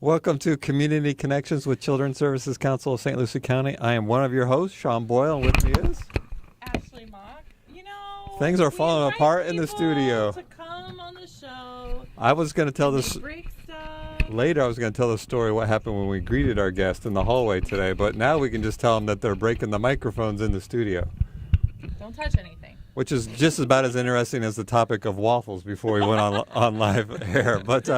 Welcome to Community Connections with Children's Services Council of St. Lucie County. I am one of your hosts, Sean Boyle, and with me is Ashley Mock. Things are falling apart in the studio. To come on the show. I was going to tell this break stuff. later. I was going to tell the story what happened when we greeted our guest in the hallway today, but now we can just tell them that they're breaking the microphones in the studio. Don't touch anything. Which is just about as interesting as the topic of waffles before we went on live air. But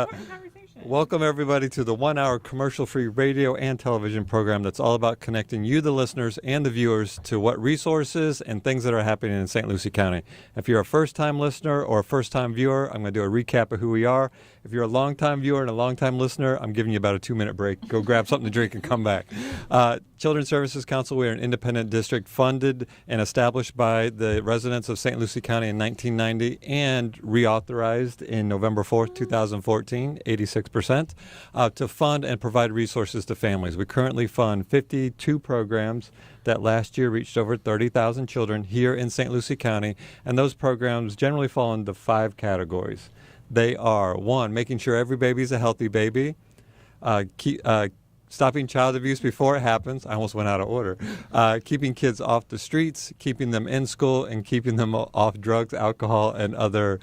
welcome everybody to the 1 hour commercial-free radio and television program that's all about connecting you, the listeners, and the viewers to what resources and things that are happening in St. Lucie County. If you're a first-time listener or a first-time viewer, I'm going to do a recap of who we are. If you're a long-time viewer and a long-time listener, I'm giving you about a 2-minute break. Go grab something to drink and come back. Children's Services Council, we are an independent district funded and established by the residents of St. Lucie County in 1990 and reauthorized in November 4th, 2014, 86%, to fund and provide resources to families. We currently fund 52 programs that last year reached over 30,000 children here in St. Lucie County, and those programs generally fall into 5 categories. They are, 1, making sure every baby is a healthy baby, stopping child abuse before it happens. I almost went out of order. Keeping kids off the streets, keeping them in school, and keeping them off drugs, alcohol, and other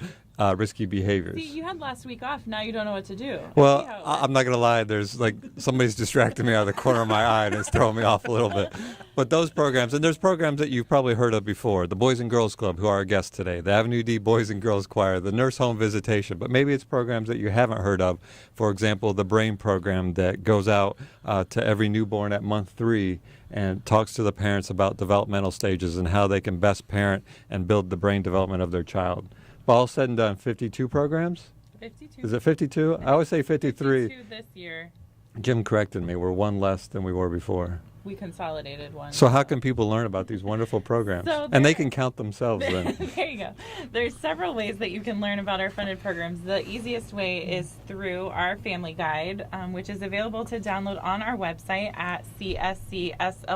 risky behaviors. See, you had last week off. Now you don't know what to do. Well, I'm not going to lie. There's somebody's distracting me out of the corner of my eye and it's throwing me off a little bit. But those programs, and there's programs that you've probably heard of before, the Boys and Girls Club, who are our guests today, the Avenue D Boys and Girls Choir, the Nurse Home Visitation, but maybe it's programs that you haven't heard of. For example, the BRAIN program that goes out to every newborn at month 3 and talks to the parents about developmental stages and how they can best parent and build the brain development of their child. But all said and done, 52 programs? 52. Is it 52? I always say 53. 52 this year. Jim corrected me. We're one less than we were before. We consolidated one. So how can people learn about these wonderful programs? And they can count themselves then. There you go. There's several ways that you can learn about our funded programs. The easiest way is through our family guide, which is available to download on our website at cscslc.org.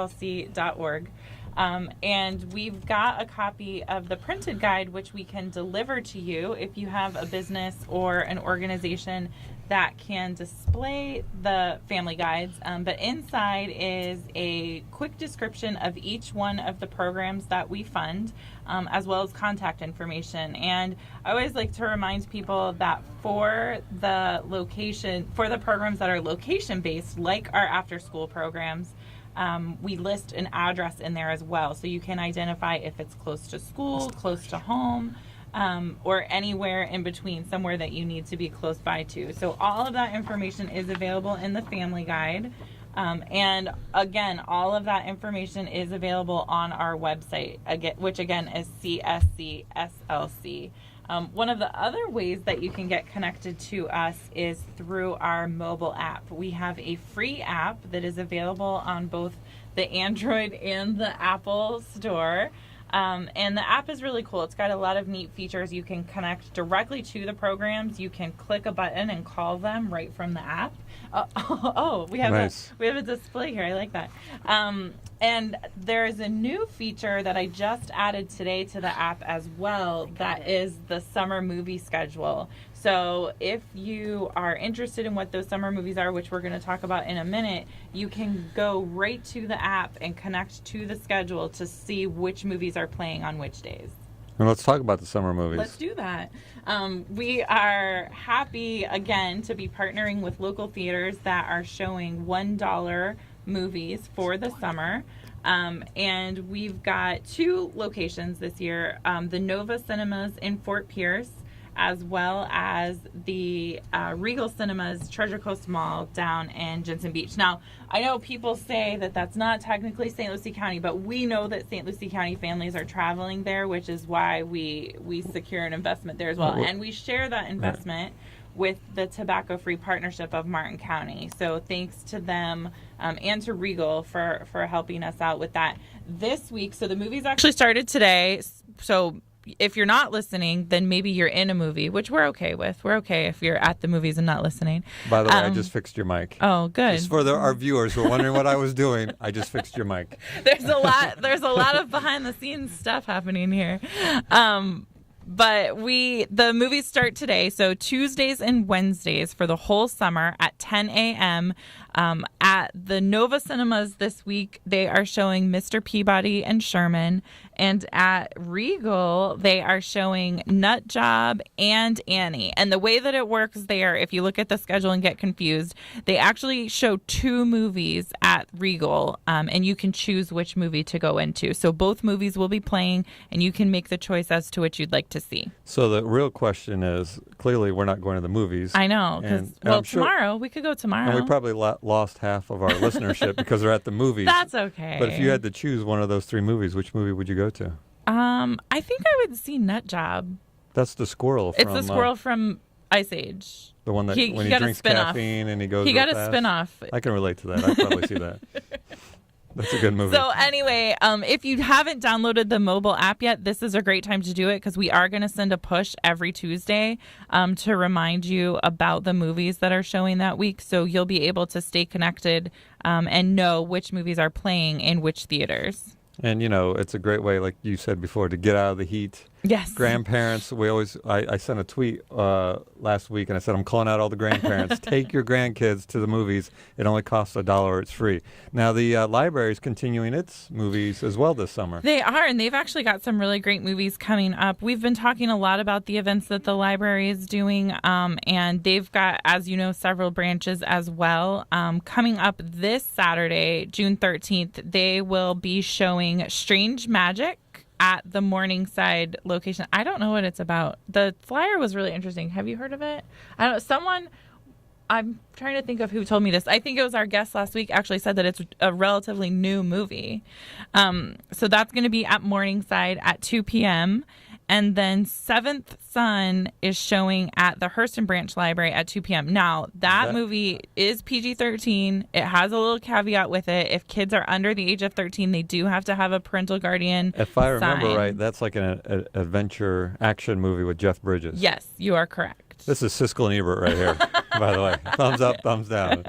And we've got a copy of the printed guide, which we can deliver to you if you have a business or an organization that can display the family guides. But inside is a quick description of each one of the programs that we fund, as well as contact information. And I always like to remind people that for the programs that are location-based, like our after-school programs, we list an address in there as well, so you can identify if it's close to school, close to home, or anywhere in between, somewhere that you need to be close by to. So all of that information is available in the family guide. And again, all of that information is available on our website, which again is CSCSLC. One of the other ways that you can get connected to us is through our mobile app. We have a free app that is available on both the Android and the Apple store. And the app is really cool. It's got a lot of neat features. You can connect directly to the programs. You can click a button and call them right from the app. We have nice. We have a display here. I like that. And there's a new feature that I just added today to the app as well. That is the summer movie schedule. So if you are interested in what those summer movies are, which we're going to talk about in a minute, you can go right to the app and connect to the schedule to see which movies are playing on which days. And let's talk about the summer movies. Let's do that. We are happy, again, to be partnering with local theaters that are showing $1 movies for the summer. And we've got 2 locations this year, the Nova Cinemas in Fort Pierce, as well as the Regal Cinemas Treasure Coast Mall down in Jensen Beach. Now, I know people say that that's not technically St. Lucie County, but we know that St. Lucie County families are traveling there, which is why we secure an investment there as well. And we share that investment with the Tobacco-Free Partnership of Martin County. So thanks to them and to Regal for helping us out with that this week. So the movies actually started today. So if you're not listening, then maybe you're in a movie, which we're okay with. We're okay if you're at the movies and not listening. By the way, I just fixed your mic. Oh, good. Just for our viewers who are wondering what I was doing, I just fixed your mic. There's a lot of behind the scenes stuff happening here. But the movies start today, so Tuesdays and Wednesdays for the whole summer at 10 a.m. At the Nova Cinemas this week, they are showing Mr. Peabody and Sherman. And at Regal, they are showing Nut Job and Annie. And the way that it works there, if you look at the schedule and get confused, they actually show 2 movies at Regal, and you can choose which movie to go into. So both movies will be playing, and you can make the choice as to which you'd like to see. So the real question is, clearly we're not going to the movies. I know. Well, tomorrow, we could go tomorrow. And we probably lost half of our listenership because they're at the movies. That's okay. But if you had to choose one of those 3 movies, which movie would you go to? I think I would see Nut Job. That's the squirrel from... It's the squirrel from Ice Age. The one that when he drinks caffeine and he goes He got real a fast. spin-off. I can relate to that. I'd probably see that. That's a good movie. So anyway, if you haven't downloaded the mobile app yet, this is a great time to do it because we are going to send a push every Tuesday to remind you about the movies that are showing that week. So you'll be able to stay connected and know which movies are playing in which theaters. And, it's a great way, like you said before, to get out of the heat. Yes. Grandparents, I sent a tweet last week, and I said, I'm calling out all the grandparents. Take your grandkids to the movies. It only costs $1. It's free. Now, the library is continuing its movies as well this summer. They are, and they've actually got some really great movies coming up. We've been talking a lot about the events that the library is doing, and they've got, as you know, several branches as well. Coming up this Saturday, June 13th, they will be showing Strange Magic at the Morningside location. I don't know what it's about. The flyer was really interesting. Have you heard of it? I don't know. I'm trying to think of who told me this. I think it was our guest last week actually said that it's a relatively new movie. So that's going to be at Morningside at 2 p.m. And then Seventh Son is showing at the Hurston Branch Library at 2 p.m. Now, that movie is PG-13. It has a little caveat with it. If kids are under the age of 13, they do have to have a parental guardian If I remember right, that's like an adventure action movie with Jeff Bridges. Yes, you are correct. This is Siskel and Ebert right here, by the way. Thumbs up, thumbs down.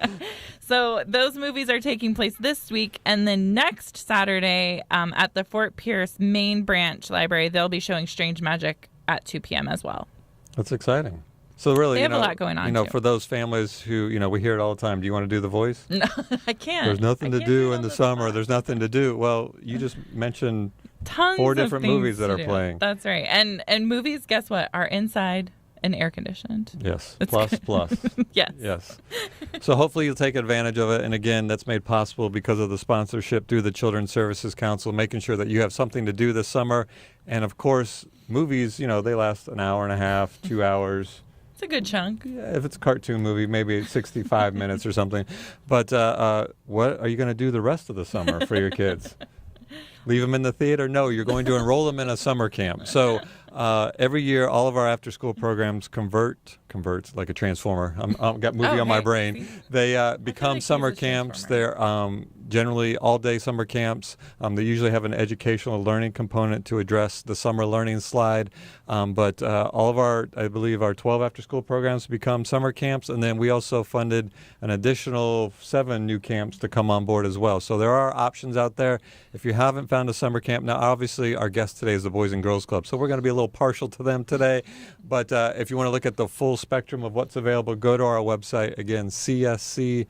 So those movies are taking place this week, and then next Saturday at the Fort Pierce Main Branch Library, they'll be showing Strange Magic at 2 p.m. as well. That's exciting. So really, they have a lot going on. For those families who, we hear it all the time. Do you want to do the voice? No, I can't. There's nothing to do in the summer. There's nothing to do. Well, you just mentioned tons 4 of different movies that are do. playing. That's right. And movies, guess what, are inside and air conditioned. Yes. That's Plus. Yes. Yes. So hopefully you'll take advantage of it. And again, that's made possible because of the sponsorship through the Children's Services Council, making sure that you have something to do this summer. And of course, movies, they last an hour and a half, 2 hours. It's a good chunk. Yeah, if it's a cartoon movie, maybe 65 minutes or something. But what are you going to do the rest of the summer for your kids? Leave them in the theater? No, you're going to enroll them in a summer camp. So every year, all of our after-school programs converts like a transformer. I've got movie on my brain. They become summer camps. They're generally all-day summer camps. They usually have an educational learning component to address the summer learning slide. But all of our 12 after-school programs become summer camps. And then we also funded an additional 7 new camps to come on board as well. So there are options out there. If you haven't found a summer camp, now obviously our guest today is the Boys and Girls Club. So we're going to be a little partial to them today. But if you want to look at the full spectrum of what's available, go to our website, again, cscslc.org.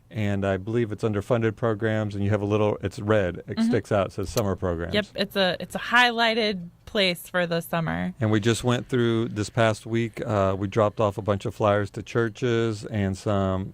And I believe it's under funded programs, and you have it's red. It sticks out. It says summer programs. Yep, it's a highlighted place for the summer. And we just went through this past week. We dropped off a bunch of flyers to churches and some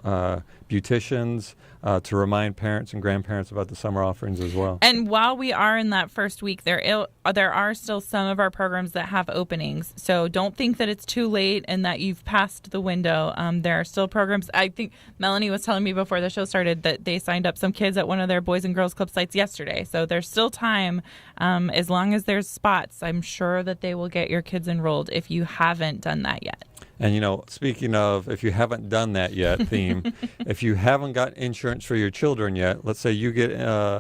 beauticians to remind parents and grandparents about the summer offerings as well. And while we are in that first week, there are still some of our programs that have openings. So don't think that it's too late and that you've passed the window. There are still programs. I think Melanie was telling me before the show started that they signed up some kids at one of their Boys and Girls Club sites yesterday. So there's still time. As long as there's spots, I'm sure that they will get your kids enrolled if you haven't done that yet. And, speaking of if you haven't done that yet theme, if you haven't got insurance for your children yet, let's say you get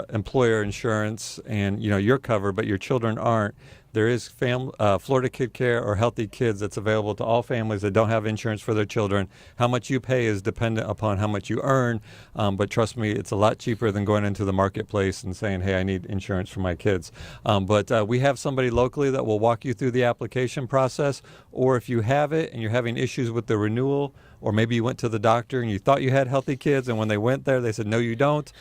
employer insurance and, you're covered, but your children aren't, there is Florida Kid Care or Healthy Kids that's available to all families that don't have insurance for their children. How much you pay is dependent upon how much you earn, but trust me, it's a lot cheaper than going into the marketplace and saying, hey, I need insurance for my kids. But we have somebody locally that will walk you through the application process, or if you have it and you're having issues with the renewal, or maybe you went to the doctor and you thought you had Healthy Kids, and when they went there, they said, no, you don't.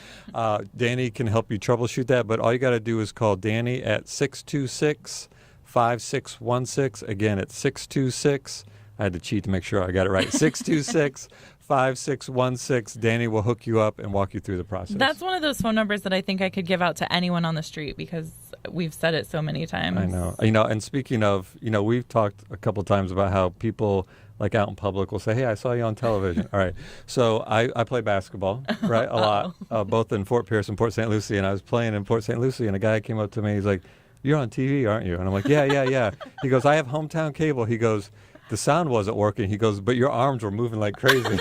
Danny can help you troubleshoot that, but all you got to do is call Danny at 626-5616. Again, it's 626. I had to cheat to make sure I got it right. 626-5616. Danny will hook you up and walk you through the process. That's one of those phone numbers that I think I could give out to anyone on the street because we've said it so many times. I know. And speaking of, we've talked a couple of times about how people like out in public will say, hey, I saw you on television. All right. So I play basketball, right, a lot, both in Fort Pierce and Port St. Lucie. And I was playing in Port St. Lucie, and a guy came up to me. He's like, you're on TV, aren't you? And I'm like, yeah. He goes, I have hometown cable. He goes, the sound wasn't working. He goes, but your arms were moving like crazy.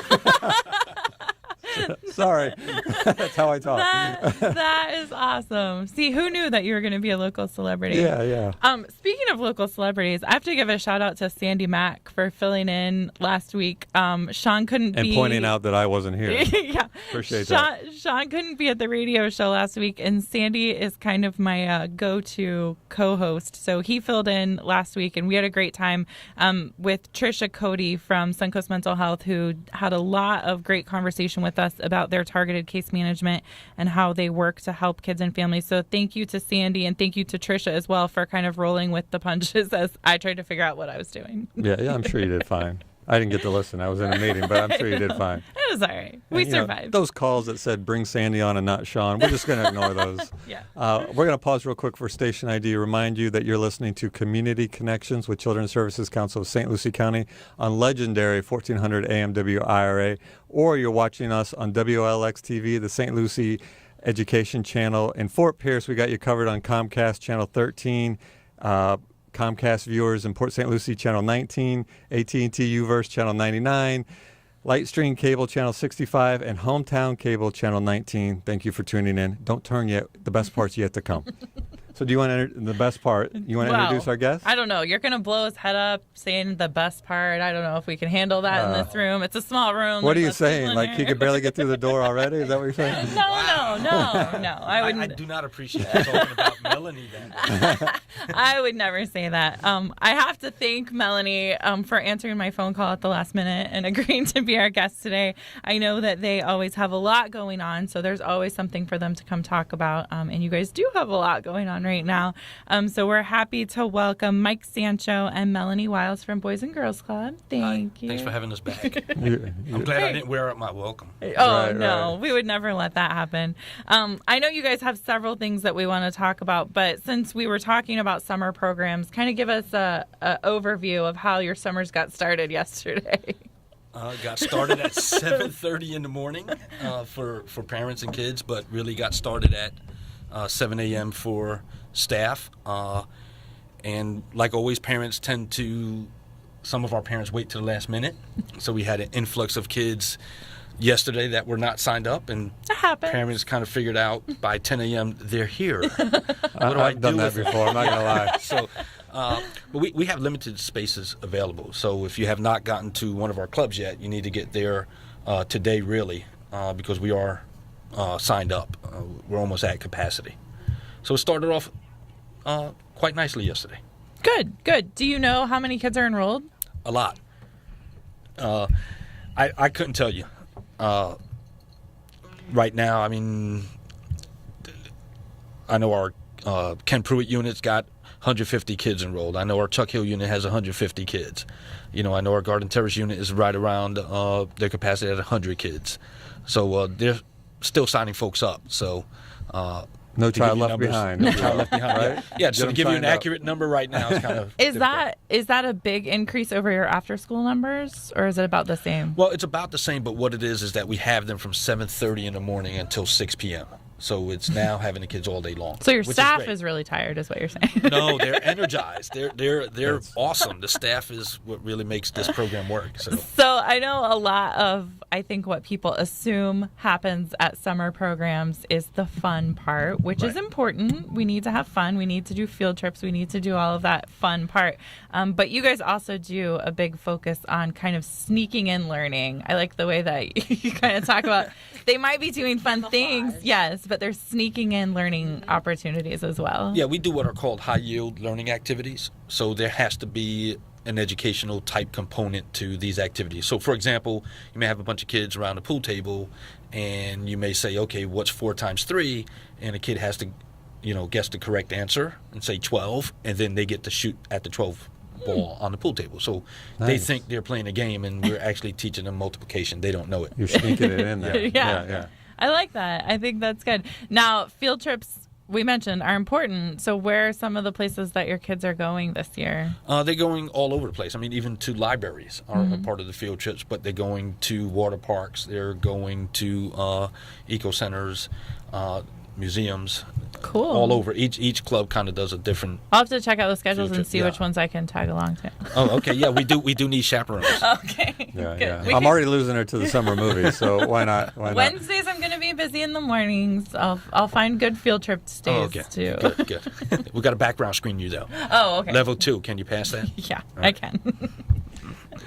Sorry. That's how I talk. That is awesome. See, who knew that you were going to be a local celebrity? Yeah. Speaking of local celebrities, I have to give a shout out to Sandy Mack for filling in last week. Sean couldn't be... And pointing out that I wasn't here. Yeah. Appreciate that. Sean couldn't be at the radio show last week, and Sandy is kind of my go-to co-host. So he filled in last week, and we had a great time with Trisha Cody from Suncoast Mental Health, who had a lot of great conversation with us about their targeted case management and how they work to help kids and families. So thank you to Sandy, and thank you to Trisha as well for kind of rolling with the punches as I tried to figure out what I was doing. Yeah, I'm sure you did fine. I didn't get to listen. I was in a meeting, but I'm sure you did fine. It was all right. We survived. Those calls that said bring Sandy on and not Sean, we're just going to ignore those. Yeah. We're going to pause real quick for station ID. Remind you that you're listening to Community Connections with Children's Services Council of St. Lucie County on legendary 1400 AM WIRA, or you're watching us on WLX TV, the St. Lucie Education Channel. In Fort Pierce, we got you covered on Comcast Channel 13. Comcast viewers in Port St. Lucie, Channel 19, AT&T UVerse, Channel 99, Lightstream Cable, Channel 65, and Hometown Cable, Channel 19. Thank you for tuning in. Don't turn yet. The best part's yet to come. So do you want to the best part? You want to introduce our guest? I don't know. You're going to blow his head up saying the best part. I don't know if we can handle that in this room. It's a small room. What are you saying? Like he could barely get through the door already? Is that what you're saying? No. I wouldn't. I do not appreciate talking about Melanie then. I would never say that. I have to thank Melanie for answering my phone call at the last minute and agreeing to be our guest today. I know that they always have a lot going on, so there's always something for them to come talk about. And you guys do have a lot going on right now. So we're happy to welcome Mike Sancho and Melanie Wiles from Boys and Girls Club. Thank you. Thanks for having us back. I'm glad I didn't wear up my welcome. Oh, no. We would never let that happen. I know you guys have several things that we want to talk about, but since we were talking about summer programs, kind of give us a overview of how your summers got started yesterday. Got started at 7:30 in the morning for parents and kids, but really got started at 7 a.m. for staff. And like always, some of our parents wait to the last minute. So we had an influx of kids yesterday that were not signed up, and parents kind of figured out by 10 a.m. they're here. I've done that before, I'm not going to lie. So, but we have limited spaces available. So if you have not gotten to one of our clubs yet, you need to get there today, really, because we are signed up. We're almost at capacity. So it started off quite nicely yesterday. Good. Do you know how many kids are enrolled? A lot. I couldn't tell you. Right now, I mean, I know our Ken Pruitt unit's got 150 kids enrolled. I know our Chuck Hill unit has 150 kids. I know our Garden Terrace unit is right around their capacity at 100 kids. So they're still signing folks up. So no child left behind. No child left behind. Right? Yeah. So to give you an accurate number right now is kind of is that a big increase over your after school numbers, or is it about the same? Well, it's about the same, but what it is that we have them from 7:30 in the morning until 6 p.m. So it's now having the kids all day long. So your which staff great. is really tired, is what you're saying? No, they're energized. They're awesome. The staff is what really makes this program work. So I know a lot of, I think what people assume happens at summer programs is the fun part, which is important. We need to have fun. We need to do field trips. We need to do all of that fun part. But you guys also do a big focus on kind of sneaking in learning. I like the way that you kind of talk about they might be doing fun things, yes, but they're sneaking in learning opportunities as well. Yeah, we do what are called high-yield learning activities. So there has to be an educational type component to these activities. So, for example, you may have a bunch of kids around the pool table, and you may say, okay, what's 4 times 3? And a kid has to, guess the correct answer and say 12, and then they get to shoot at the 12 ball on the pool table. So they think they're playing a game, and we're actually teaching them multiplication. They don't know it. You're sneaking it in there. Yeah. I like that. I think that's good. Now, field trips, we mentioned, are important. So where are some of the places that your kids are going this year? They're going all over the place. I mean, even to libraries are a part of the field trips, but they're going to water parks. They're going to eco centers, museums. Cool. All over. Each club kind of does a different. I'll have to check out the schedules field and trip, see which ones I can tag along to. Oh, okay. Yeah, we do need chaperones. Okay. Yeah. Good. I'm already losing her to the summer movies, so why not? Wednesdays I'm going to be busy in the mornings. I'll find good field trip stays too. Good. We got a background screen you though. Oh, okay. Level 2. Can you pass that? Yeah, Right. I can.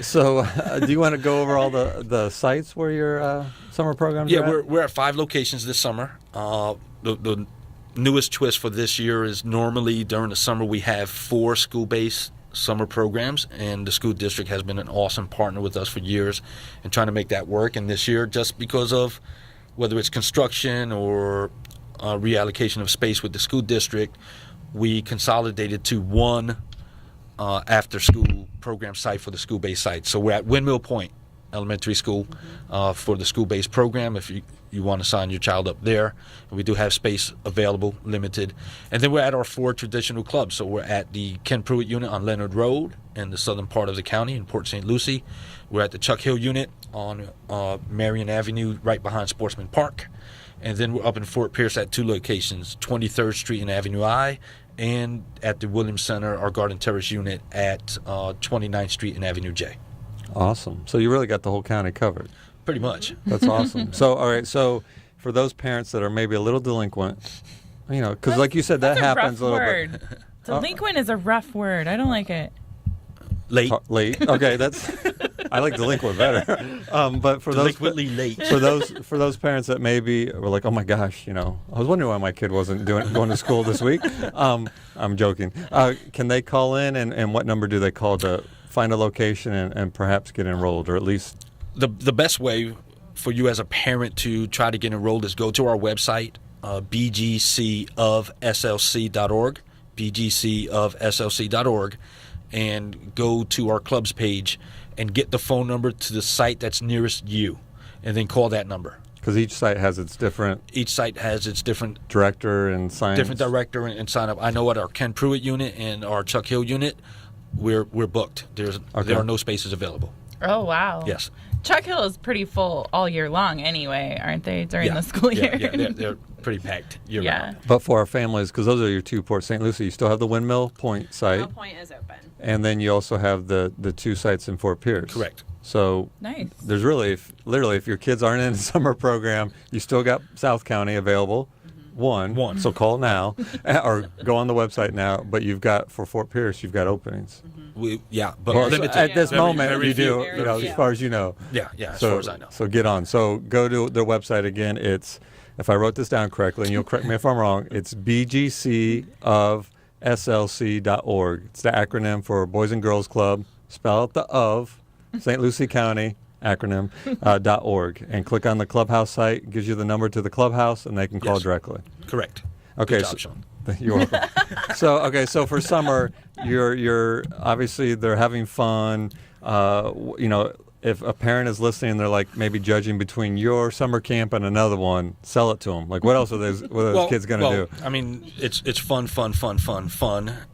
So, do you want to go over all the sites where your summer programs Yeah, are at? we're at 5 locations this summer. The newest twist for this year is normally during the summer we have 4 school-based summer programs, and the school district has been an awesome partner with us for years in trying to make that work. And this year, just because of whether it's construction or reallocation of space with the school district, we consolidated to one after-school program site for the school-based site. So we're at Windmill Point Elementary School for the school-based program if you want to sign your child up there. And we do have space available, limited. And then we're at our 4 traditional clubs. So we're at the Ken Pruitt unit on Leonard Road in the southern part of the county in Port St. Lucie. We're at the Chuck Hill unit on Marion Avenue right behind Sportsman Park. And then we're up in Fort Pierce at 2 locations, 23rd Street and Avenue I, and at the Williams Center, our Garden Terrace unit at 29th Street and Avenue J. Awesome. So you really got the whole county covered. Pretty much. That's awesome. So, all right. So, for those parents that are maybe a little delinquent, because like you said, that happens a little bit. Delinquent is a rough word. I don't like it. Late. Late. Okay, I like delinquent better. But for Delinquently late. for those parents that maybe were like, oh my gosh, I was wondering why my kid wasn't going to school this week. I'm joking. Can they call in, and what number do they call to find a location and perhaps get enrolled, or at least? The best way for you as a parent to try to get enrolled is go to our website, bgcofslc.org, bgcofslc.org, and go to our clubs page and get the phone number to the site that's nearest you, and then call that number. Because each site has its different director and sign. Different director and sign up. I know at our Ken Pruitt unit and our Chuck Hill unit, we're booked. There are no spaces available. Oh, wow. Yes. Chuck Hill is pretty full all year long anyway, aren't they, during the school year? Yeah, they're pretty packed year round. But for our families, because those are your 2 Port St. Lucie, you still have the Windmill Point site. Windmill Point is open. And then you also have the 2 sites in Fort Pierce. Correct. So nice. There's really, if your kids aren't in a summer program, you still got South County available. One. So call now or go on the website now. But you've got, for Fort Pierce, you've got openings. But limited. At this moment, very you do, few. as far as you know. Yeah, as far as I know. So get on. So go to their website again. It's, if I wrote this down correctly, and you'll correct me if I'm wrong, it's bgcofslc.org. It's the acronym for Boys and Girls Club. Spell out the of, St. Lucie County acronym, .org. And click on the clubhouse site. It gives you the number to the clubhouse, and they can call directly. Correct. Okay. Good job, Sean. You're welcome. So for summer, you're obviously they're having fun. If a parent is listening, they're like maybe judging between your summer camp and another one. Sell it to them. Like, what else are those kids going to do? I mean, it's fun,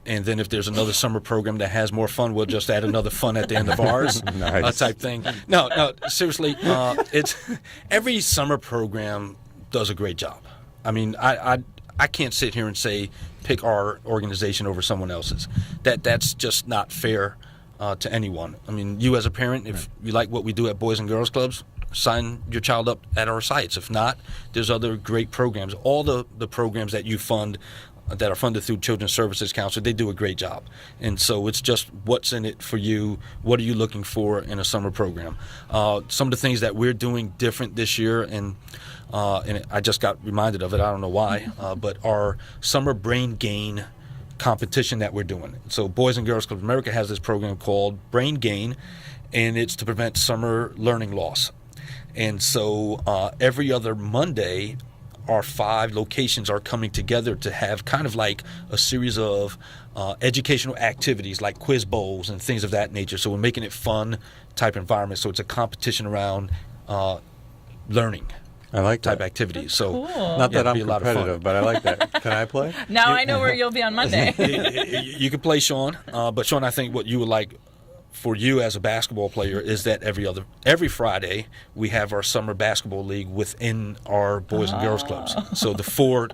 and then if there's another summer program that has more fun, we'll just add another fun at the end of ours, Nice. type thing. No, seriously, it's every summer program does a great job. I mean, I can't sit here and say pick our organization over someone else's. That's just not fair to anyone. I mean, you as a parent, if you like what we do at Boys and Girls Clubs, sign your child up at our sites. If not, there's other great programs. All the programs that you fund that are funded through Children's Services Council, they do a great job. And so it's just what's in it for you. What are you looking for in a summer program? Some of the things that we're doing different this year, and I just got reminded of it, I don't know why, but our summer brain gain competition that we're doing. So Boys and Girls Club of America has this program called Brain Gain, and it's to prevent summer learning loss. And so every other Monday, our 5 locations are coming together to have kind of like a series of educational activities like quiz bowls and things of that nature. So we're making it fun type environment. So it's a competition around learning. I like type that. activities. That's So cool. Not that I'm it'll be a lot of fun. competitive, but I like that. Can I play? Now I know where you'll be on Monday. You can play Sean, but Sean, I think what you would like for you as a basketball player is that every Friday we have our summer basketball league within our Boys and Girls Clubs. So the 4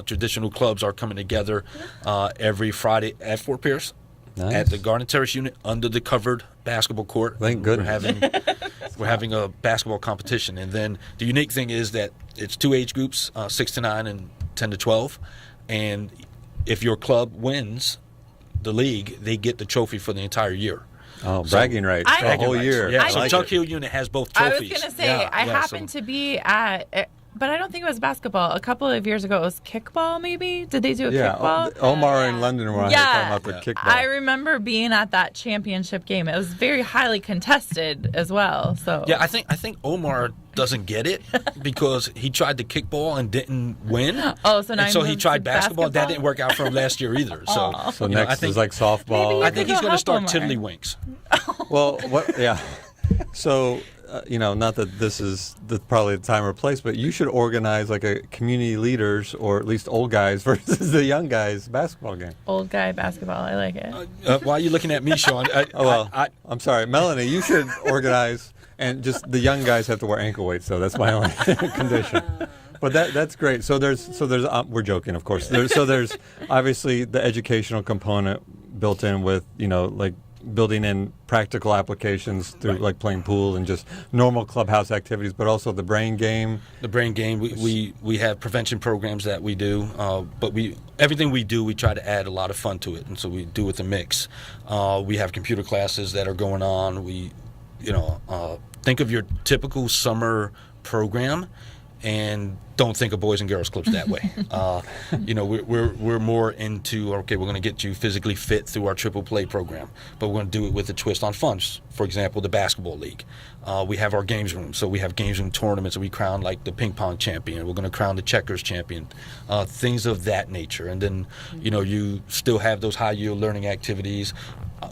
traditional clubs are coming together every Friday at Fort Pierce. Nice. At the Garden Terrace unit under the covered basketball court. Thank goodness. We're having a basketball competition. And then the unique thing is that it's 2 age groups, 6 to 9 and 10 to 12. And if your club wins the league, they get the trophy for the entire year. Oh, bragging rights for the whole year. Yeah, I so like Chuck it. Hill unit has both I trophies. was going to say, I happened to be at, but I don't think it was basketball. A couple of years ago, it was kickball, maybe? Did they do a kickball? Omar and London were out here talking about the kickball. I remember being at that championship game. It was very highly contested as well. So Yeah, I think Omar doesn't get it because he tried the kickball and didn't win. Oh, so now and so he he moved tried to basketball. That basketball? didn't work out for him last year either. So, So you know, next is like softball. Maybe I you think could he's go going to help start Omar. tiddlywinks. Well, what? Yeah. So, not that this is probably the time or place, but you should organize like a community leaders or at least old guys versus the young guys basketball game. Old guy basketball. I like it. Why are you looking at me, Sean? I'm sorry, Melanie. You should organize, and just the young guys have to wear ankle weights. So that's my only condition. But that's great. So there's we're joking, of course. There's obviously the educational component built in with like building in practical applications through like playing pool and just normal clubhouse activities, but also the brain game. The brain game. We have prevention programs that we do, but everything we do, we try to add a lot of fun to it, and so we do with a mix. We have computer classes that are going on. We, think of your typical summer program, and don't think of Boys and Girls Clubs that way. We're more into, okay, we're going to get you physically fit through our triple play program, but we're going to do it with a twist on fun. For example, the basketball league. We have our games room, so we have games room tournaments, and we crown like the ping pong champion. We're going to crown the checkers champion, things of that nature. And then, you still have those high yield learning activities,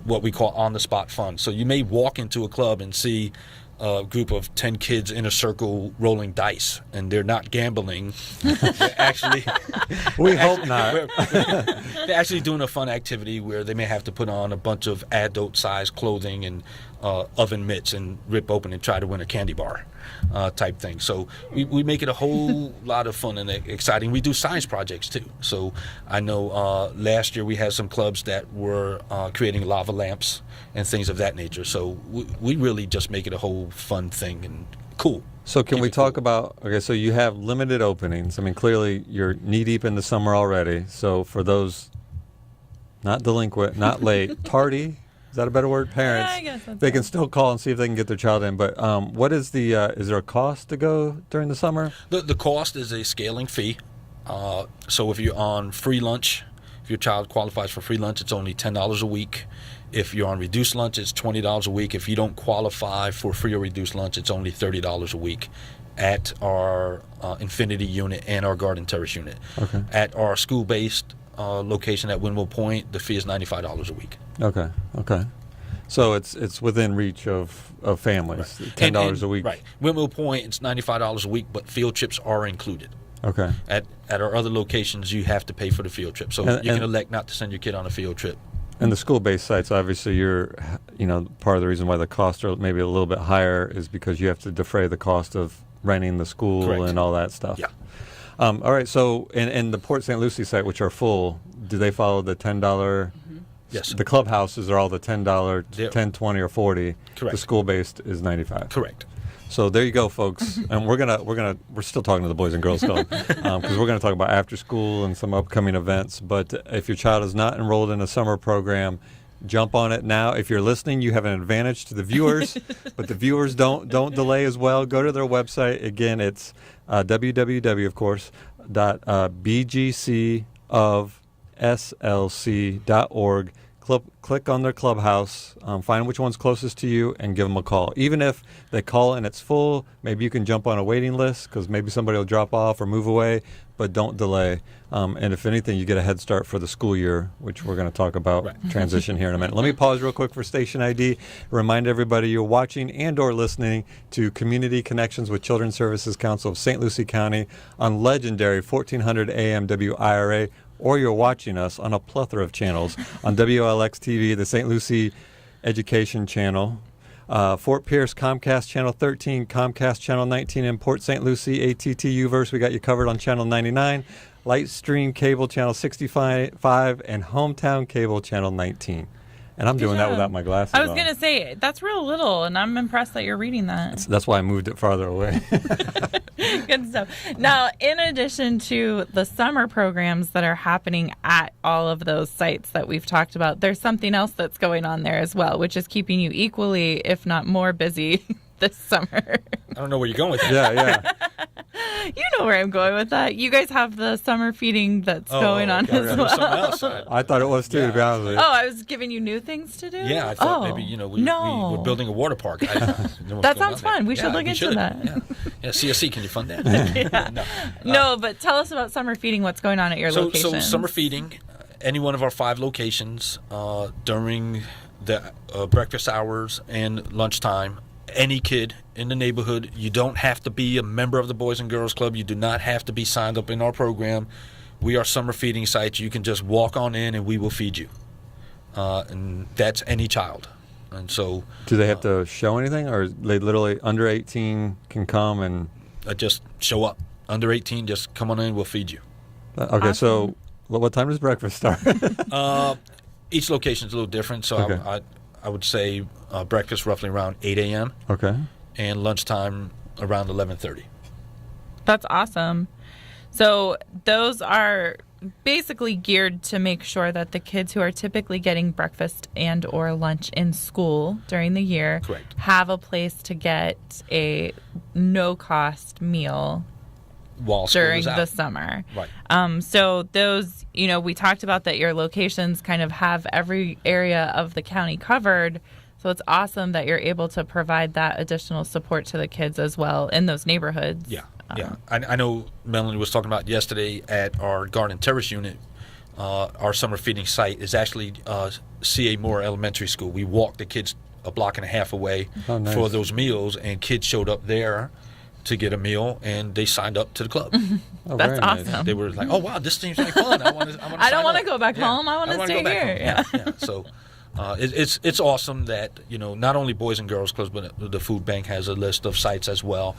what we call on the spot fun. So you may walk into a club and see a group of 10 kids in a circle rolling dice, and they're not gambling. They're actually, We hope not. they're actually doing a fun activity where they may have to put on a bunch of adult-sized clothing and oven mitts and rip open and try to win a candy bar type thing. So we make it a whole lot of fun and exciting. We do science projects too. So I know last year we had some clubs that were creating lava lamps and things of that nature. So we really just make it a whole fun thing and cool. So can we talk about, so you have limited openings. I mean, clearly you're knee deep in the summer already. So for those not delinquent, not late, tardy, is that a better word? Parents, Yeah, I guess that's they can still call and see if they can get their child in. But what is is there a cost to go during the summer? The cost is a scaling fee. So if you're on free lunch, if your child qualifies for free lunch, it's only $10 a week. If you're on reduced lunch, it's $20 a week. If you don't qualify for free or reduced lunch, it's only $30 a week at our Infinity unit and our Garden Terrace unit. Okay. At our school-based location at Windmill Point, the fee is $95 a week. Okay. So it's within reach of families, Right. $10 a week. Right. Windmill Point, it's $95 a week, but field trips are included. Okay. At our other locations, you have to pay for the field trip. So you can elect not to send your kid on a field trip. And the school-based sites, obviously, you're, part of the reason why the costs are maybe a little bit higher is because you have to defray the cost of renting the school Correct. and all that stuff. Yeah. All right. So in the Port St. Lucie site, which are full, do they follow the $10? Yes. The clubhouses are all the $10, Yeah. 10, 20, or 40. Correct. The school-based is 95. Correct. So there you go, folks. And we're still talking to the Boys and Girls Club because we're gonna talk about after school and some upcoming events. But if your child is not enrolled in a summer program, jump on it now. If you're listening, you have an advantage to the viewers, but the viewers don't delay as well. Go to their website. Again, it's www, of course, bgcofslc.org. Click on their clubhouse, find which one's closest to you, and give them a call. Even if they call and it's full, maybe you can jump on a waiting list because maybe somebody will drop off or move away, but don't delay. And if anything, you get a head start for the school year, which we're going to talk about transition here in a minute. Let me pause real quick for station ID. Remind everybody you're watching and or listening to Community Connections with Children's Services Council of St. Lucie County on legendary 1400 AM WIRA, or you're watching us on a plethora of channels on WLX TV, the St. Lucie Education Channel, Fort Pierce Comcast Channel 13, Comcast Channel 19 in Port St. Lucie, ATT Uverse, we got you covered on Channel 99, Lightstream Cable Channel 65, and Hometown Cable Channel 19. And I'm doing that without my glasses I was on. going to say, that's real little, and I'm impressed that you're reading that. That's why I moved it farther away. Good stuff. Now, in addition to the summer programs that are happening at all of those sites that we've talked about, there's something else that's going on there as well, which is keeping you equally, if not more busy this summer. I don't know where you're going with that. Yeah. You know where I'm going with that. You guys have the summer feeding that's going on okay. as Something well. else. I thought it was too, to be honest with you. Oh, I was giving you new things to do? Yeah, I thought maybe, we're building a water park. That sounds fun. We should look into that. Yeah, CSC, can you fund that? No, but tell us about summer feeding, what's going on at your location. So summer feeding, any one of our 5 locations during the breakfast hours and lunchtime, any kid in the neighborhood. You don't have to be a member of the Boys and Girls Club. You do not have to be signed up in our program. We are summer feeding sites. You can just walk on in and we will feed you. And that's any child. And so, do they have to show anything, or they literally under 18 can come and just show up? Under 18, just come on in. We'll feed you. Okay, awesome. So what time does breakfast start? Each location is a little different. So Okay. I would say breakfast roughly around 8 a.m. Okay. and lunchtime around 11:30. That's awesome. So those are basically geared to make sure that the kids who are typically getting breakfast and or lunch in school during the year Correct. have a place to get a no-cost meal While school during is out. the summer. Right. So those, we talked about that your locations kind of have every area of the county covered. So it's awesome that you're able to provide that additional support to the kids as well in those neighborhoods. Yeah. I know Melanie was talking about yesterday at our Garden Terrace unit. Our summer feeding site is actually C.A. Moore Elementary School. We walked the kids a block and a half away nice. for those meals, and kids showed up there to get a meal, and they signed up to the club. Oh, That's very nice. awesome. They were like, "Oh wow, this seems like fun. I don't want to go back home. I want to stay here." Yeah. So it's awesome that not only Boys and Girls Clubs, but the food bank has a list of sites as well.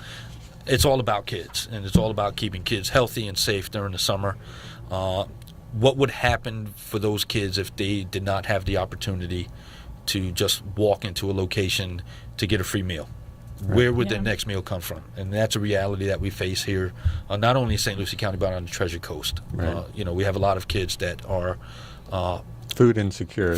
It's all about kids, and it's all about keeping kids healthy and safe during the summer. What would happen for those kids if they did not have the opportunity to just walk into a location to get a free meal? Right. Where would their next meal come from? And that's a reality that we face here, not only in St. Lucie County, but on the Treasure Coast. Right. We have a lot of kids that are food insecure.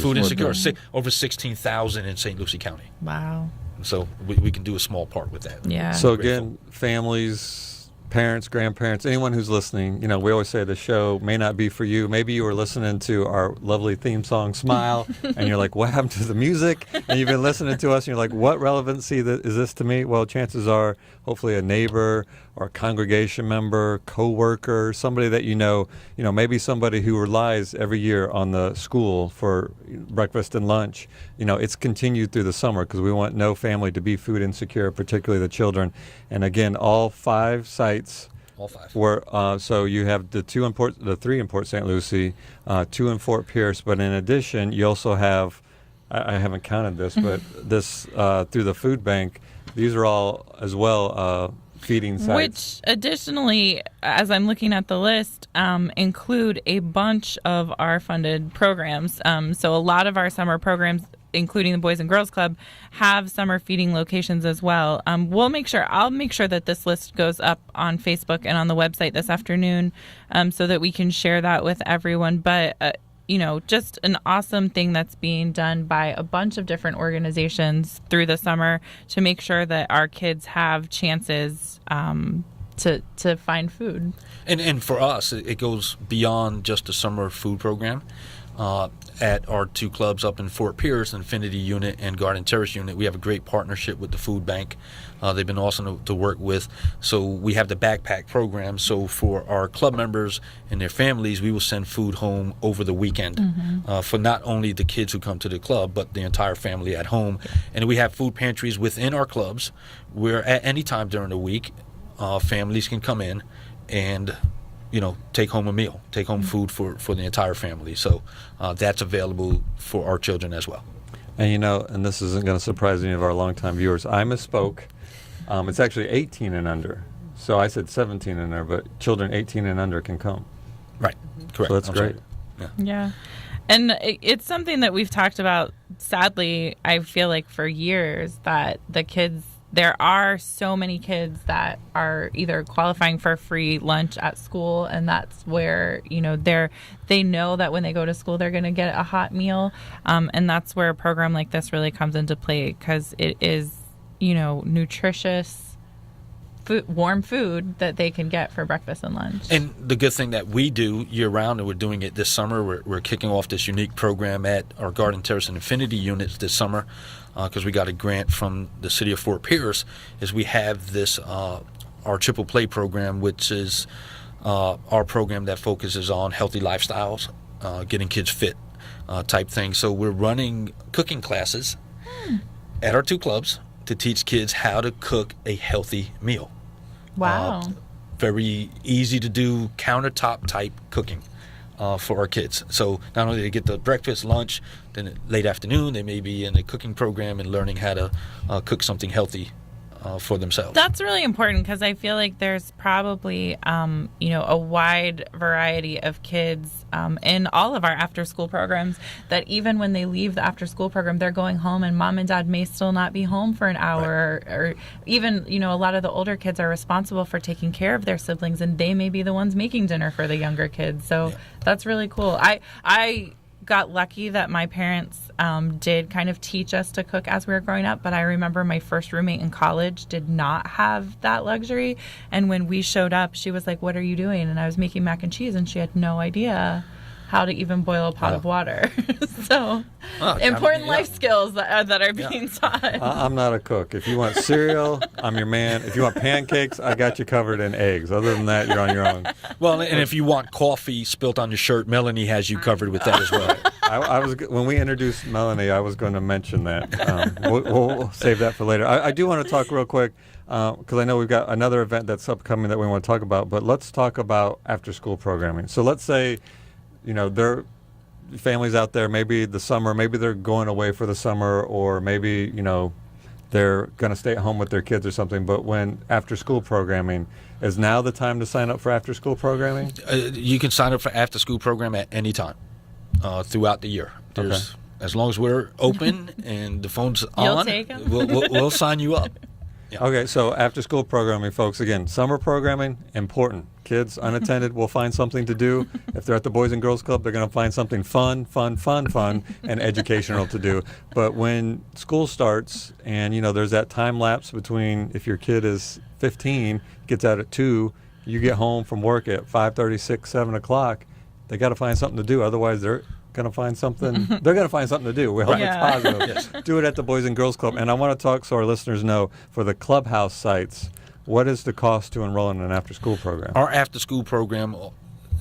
Over 16,000 in St. Lucie County. Wow. So we can do a small part with that. Yeah. So again, families, parents, grandparents, anyone who's listening, we always say the show may not be for you. Maybe you were listening to our lovely theme song, Smile, and you're like, what happened to the music? And you've been listening to us, and you're like, what relevancy is this to me? Well, chances are, hopefully a neighbor or a congregation member, co-worker, somebody that maybe somebody who relies every year on the school for breakfast and lunch. It's continued through the summer because we want no family to be food insecure, particularly the children. And again, all 5 sites. All 5. Were so you have the 3 in Port St. Lucie, 2 in Fort Pierce, but in addition, you also have, I haven't counted this, but this through the food bank, these are all as well feeding sites. Which additionally, as I'm looking at the list, include a bunch of our funded programs. So a lot of our summer programs, including the Boys and Girls Club, have summer feeding locations as well. I'll make sure that this list goes up on Facebook and on the website this afternoon, so that we can share that with everyone. But just an awesome thing that's being done by a bunch of different organizations through the summer to make sure that our kids have chances to find food. And for us, it goes beyond just a summer food program. At our two clubs up in Fort Pierce, Infinity Unit and Garden Terrace Unit, we have a great partnership with the food bank. They've been awesome to work with. So we have the backpack program. So for our club members and their families, we will send food home over the weekend for not only the kids who come to the club, but the entire family at home. And we have food pantries within our clubs where at any time during the week, families can come in and take home a meal, take home food for the entire family. So that's available for our children as well. And and this isn't going to surprise any of our longtime viewers, I misspoke. It's actually 18 and under. So I said 17 and under, but children 18 and under can come. Right. Correct. So that's great. Yeah. And it's something that we've talked about, sadly, I feel like for years, that there are so many kids that are either qualifying for free lunch at school, and that's where, they know that when they go to school, they're going to get a hot meal. And that's where a program like this really comes into play, because it is, nutritious warm food that they can get for breakfast and lunch. And the good thing that we do year-round, and we're doing it this summer, we're kicking off this unique program at our Garden Terrace and Infinity units this summer, because we got a grant from the city of Fort Pierce, is we have this our Triple Play program, which is our program that focuses on healthy lifestyles, getting kids fit type thing. So we're running cooking classes at our two clubs to teach kids how to cook a healthy meal. Wow. Very easy to do countertop type cooking for our kids. So not only do they get the breakfast, lunch, then late afternoon they may be in a cooking program and learning how to cook something healthy for themselves. That's really important, because I feel like there's probably a wide variety of kids in all of our after school programs that even when they leave the after school program, they're going home and mom and dad may still not be home for an hour, right. or even a lot of the older kids are responsible for taking care of their siblings, and they may be the ones making dinner for the younger kids. So that's really cool. I got lucky that my parents did kind of teach us to cook as we were growing up, but I remember my first roommate in college did not have that luxury, and when we showed up, she was like, "What are you doing?" And I was making mac and cheese, and she had no idea how to even boil a pot of water. So important life skills that are being taught. I'm not a cook. If you want cereal, I'm your man. If you want pancakes, I got you covered in eggs. Other than that, you're on your own. Well, and if you want coffee spilt on your shirt, Melanie has you covered with that as well. I was when we introduced Melanie, I was going to mention that. We'll save that for later. I do want to talk real quick, because I know we've got another event that's upcoming that we want to talk about, but let's talk about after-school programming. So let's say, there are families out there, maybe the summer, maybe they're going away for the summer, or maybe, they're going to stay at home with their kids or something, but when after-school programming, is now the time to sign up for after-school programming? You can sign up for after-school program at any time throughout the year. As long as we're open and the phone's on, we'll sign you up. Yeah. Okay, so after-school programming, folks, again, summer programming, important. Kids unattended will find something to do. If they're at the Boys and Girls Club, they're going to find something fun, and educational to do. But when school starts and, there's that time lapse between if your kid is 15, gets out at 2, you get home from work at 5:30, 6, 7 o'clock, they got to find something to do. Otherwise, they're going to find something. They're going to find something to do. We hope it's positive. Yes. Do it at the Boys and Girls Club. And I want to talk so our listeners know, for the clubhouse sites, what is the cost to enroll in an after-school program? Our after-school program,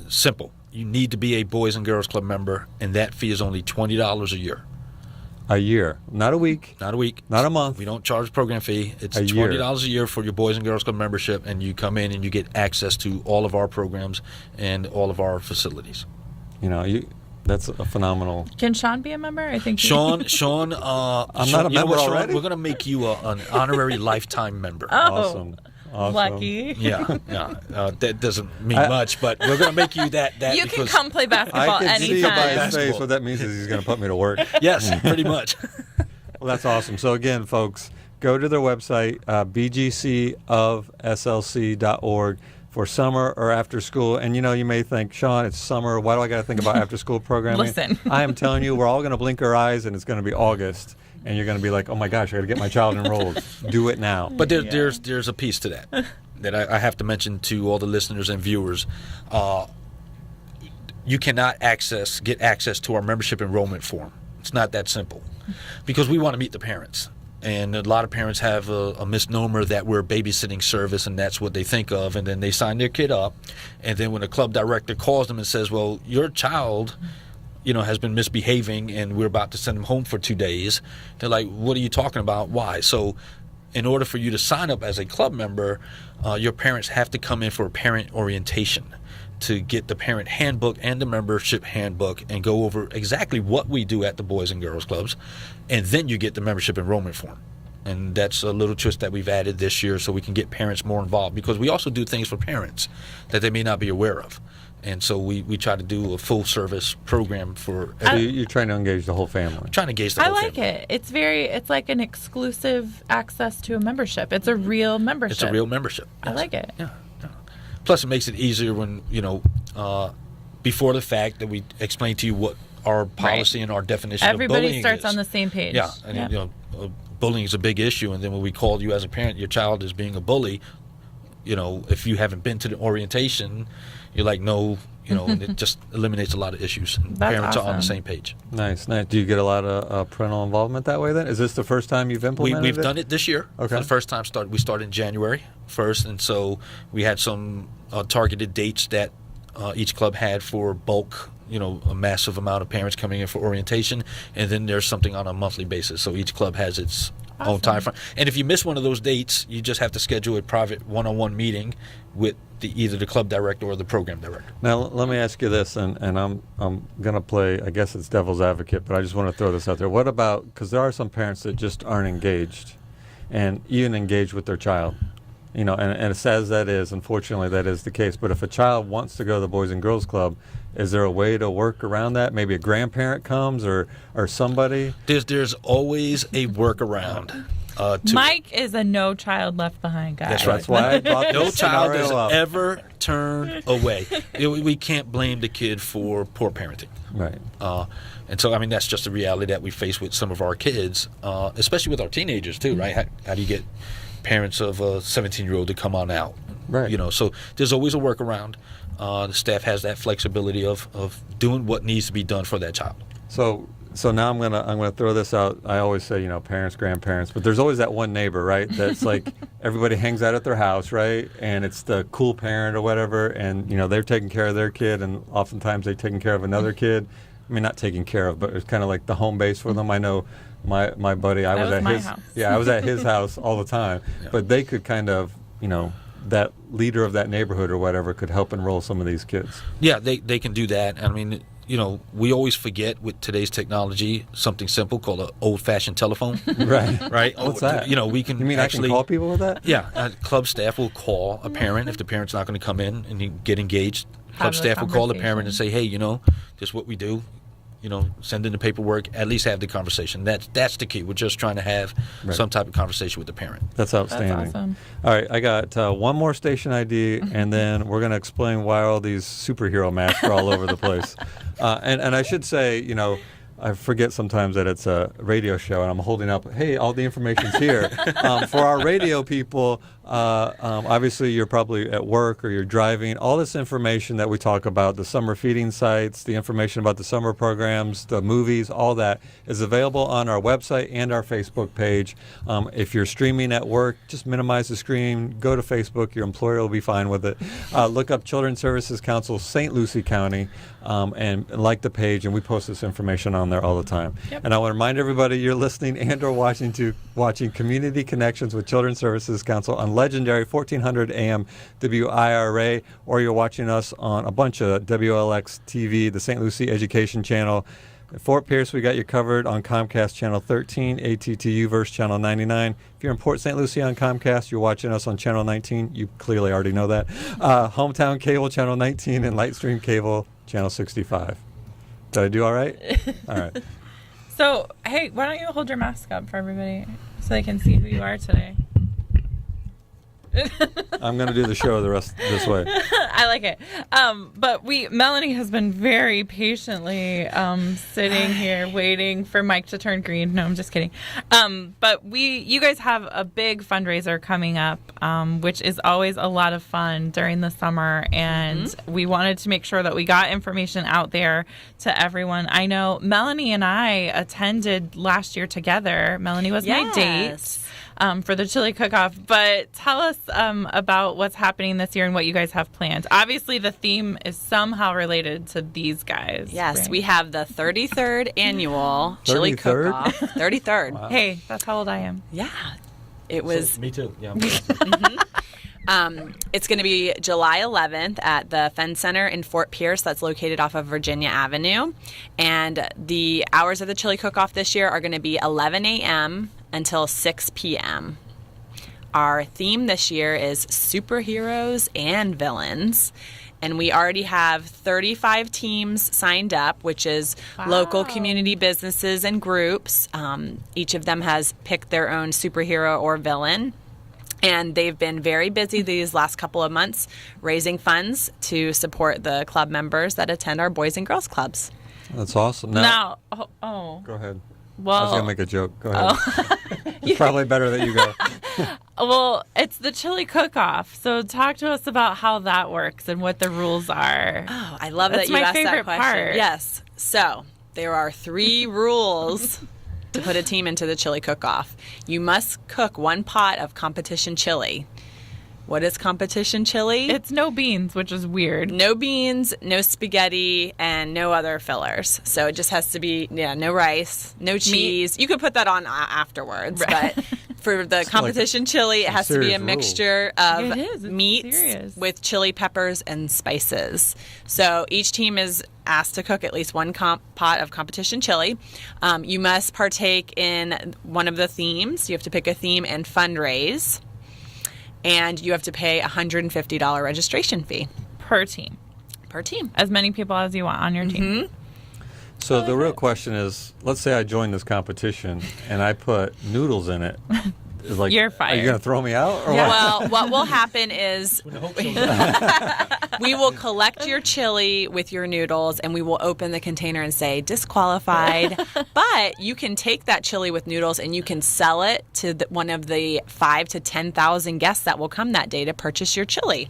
simple. You need to be a Boys and Girls Club member, and that fee is only $20 a year. A year, not a week. Not a week. Not a month. We don't charge program fee. It's $20 a year for your Boys and Girls Club membership, and you come in and you get access to all of our programs and all of our facilities. That's a phenomenal. Can Sean be a member? I think Sean. I'm not a member already. We're going to make you an honorary lifetime member. Awesome. Awesome. Lucky. Yeah. That doesn't mean much, but we're going to make you that. You can because- come play basketball I can see by anytime. his face what that means is he's going to put me to work. Yes, pretty much. Well, that's awesome. So again, folks, go to their website, bgcofslc.org, for summer or after school. And you may think, Sean, it's summer. Why do I got to think about after school programming? Listen. I am telling you, we're all going to blink our eyes, and it's going to be August, and you're going to be like, oh my gosh, I got to get my child enrolled. Do it now. But there's a piece to that I have to mention to all the listeners and viewers. You cannot get access to our membership enrollment form. It's not that simple, because we want to meet the parents. And a lot of parents have a misnomer that we're a babysitting service, and that's what they think of. And then they sign their kid up. And then when the club director calls them and says, well, your child, has been misbehaving and we're about to send them home for 2 days, they're like, what are you talking about? Why? So in order for you to sign up as a club member, your parents have to come in for a parent orientation to get the parent handbook and the membership handbook and go over exactly what we do at the Boys and Girls Clubs. And then you get the membership enrollment form. And that's a little twist that we've added this year so we can get parents more involved, because we also do things for parents that they may not be aware of. And so we try to do a full service program for So you're trying to engage the whole family. trying to engage the I whole like family. it. It's like an exclusive access to a membership. It's a real membership. It's a real membership. I like it. Yeah. Plus, it makes it easier when, before the fact that we explain to you what our policy and our definition of bullying Everybody starts is. on the same page. Yeah. And, bullying is a big issue. And then when we call you as a parent, your child is being a bully, if you haven't been to the orientation, you're like, no, and it just eliminates a lot of issues. And That's parents are on the awesome. same page. Nice. Do you get a lot of parental involvement that way then? Is this the first time you've implemented We've it? done it this year. Okay. For the first time, we started in January 1st, and so we had some targeted dates that each club had for bulk, a massive amount of parents coming in for orientation, and then there's something on a monthly basis. So each club has its own time frame. And if you miss one of those dates, you just have to schedule a private one-on-one meeting with either the club director or the program director. Now, let me ask you this, and I'm going to play, I guess it's devil's advocate, but I just want to throw this out there. What about, because there are some parents that just aren't engaged, and even engaged with their child, and as sad as that is, unfortunately, that is the case. But if a child wants to go to the Boys and Girls Club, is there a way to work around that? Maybe a grandparent comes or somebody? There's always a workaround. Mike is a no child left behind guy. That's right. That's why I brought No this child scenario is up. ever turned away. We can't blame the kid for poor parenting. Right. And so, that's just a reality that we face with some of our kids, especially with our teenagers, too, right? How do you get parents of a 17-year-old to come on out? Right. So there's always a workaround. The staff has that flexibility of doing what needs to be done for that child. So now I'm gonna throw this out. I always say, parents, grandparents, but there's always that one neighbor, right? That's like everybody hangs out at their house, right? And it's the cool parent or whatever, and they're taking care of their kid, and oftentimes they're taking care of another kid. I mean, not taking care of, but it's kind of like the home base for them. I know my buddy. I was at my his house. I was at his house all the time, but they could kind of that leader of that neighborhood or whatever could help enroll some of these kids. Yeah, they can do that. We always forget with today's technology something simple called an old-fashioned telephone. Right. Right? What's that? We can You mean actually I can call people with that? Yeah, club staff will call a parent if the parent's not going to come in and you get engaged. Club Have a staff will call the parent and conversation. say, hey, this is what we do. Send in the paperwork. At least have the conversation. That's the key. We're just trying to have some type of conversation with the parent. That's outstanding. That's awesome. All right, I got one more station ID, and then we're going to explain why all these superhero masks are all over the place. And I should say, I forget sometimes that it's a radio show, and I'm holding up, hey, all the information's here. For our radio people, obviously you're probably at work or you're driving. All this information that we talk about, the summer feeding sites, the information about the summer programs, the movies, all that is available on our website and our Facebook page. If you're streaming at work, just minimize the screen, go to Facebook. Your employer will be fine with it. Look up Children's Services Council, St. Lucie County, and like the page, and we post this information on there all the time. Yep. And I want to remind everybody you're listening and or watching Community Connections with Children's Services Council on legendary 1400 AM WIRA, or you're watching us on a bunch of WLX TV, the St. Lucie Education Channel. In Fort Pierce, we got you covered on Comcast Channel 13, ATTU Verse Channel 99. If you're in Port St. Lucie on Comcast, you're watching us on Channel 19. You clearly already know that. Hometown Cable Channel 19 and Lightstream Cable Channel 65. Did I do all right? All right. So, hey, why don't you hold your mask up for everybody so they can see who you are today? I'm going to do the show the rest this way. I like it. But Melanie has been very patiently sitting here waiting for Mike to turn green. No, I'm just kidding. But you guys have a big fundraiser coming up, which is always a lot of fun during the summer. And we wanted to make sure that we got information out there to everyone. I know Melanie and I attended last year together. Melanie was my date. For the chili cook-off, but tell us about what's happening this year and what you guys have planned. Obviously, the theme is somehow related to these guys. Yes, right? we have the 33rd annual chili 33rd? cook-off. 33rd. Wow. Hey, that's how old I am. Yeah, it was. Me too. Yeah. It's going to be July 11th at the Fenn Center in Fort Pierce. That's located off of Virginia Avenue. And the hours of the chili cook-off this year are going to be 11 a.m. until 6 p.m. Our theme this year is superheroes and villains. And we already have 35 teams signed up, which is local community businesses and groups. Each of them has picked their own superhero or villain. And they've been very busy these last couple of months raising funds to support the club members that attend our Boys and Girls Clubs. That's awesome. Now, Go ahead. well, I was going to make a joke. Go ahead. It's probably better that you go. well, it's the chili cook-off. So talk to us about how that works and what the rules are. Oh, I love That's that you my asked that favorite question. part. Yes. So there are 3 rules to put a team into the chili cook-off. You must cook 1 pot of competition chili. What is competition chili? It's no beans, which is weird. No beans, no spaghetti, and no other fillers. So it just has to be, no rice, no cheese. You could put that on afterwards, Right. but for the competition chili, it has to be a serious mixture It of is. It's meats serious. with chili peppers and spices. So each team is asked to cook at least 1 pot of competition chili. You must partake in one of the themes. You have to pick a theme and fundraise. And you have to pay a $150 registration fee Per team. per team. As many people as you want on your team. So the real question is, let's say I join this competition and I put noodles in it. It's like, You're Are fired. you going to throw me out? Or what? Well, what will happen is we will collect your chili with your noodles and we will open the container and say disqualified. But you can take that chili with noodles and you can sell it to one of the 5,000 to 10,000 guests that will come that day to purchase your chili.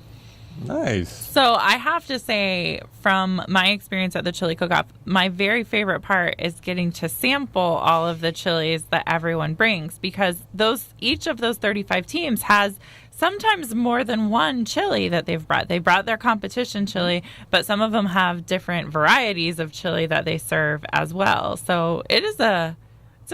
Nice. So I have to say, from my experience at the chili cook-off, my very favorite part is getting to sample all of the chilies that everyone brings, because each of those 35 teams has sometimes more than one chili that they've brought. They brought their competition chili, but some of them have different varieties of chili that they serve as well. So it's a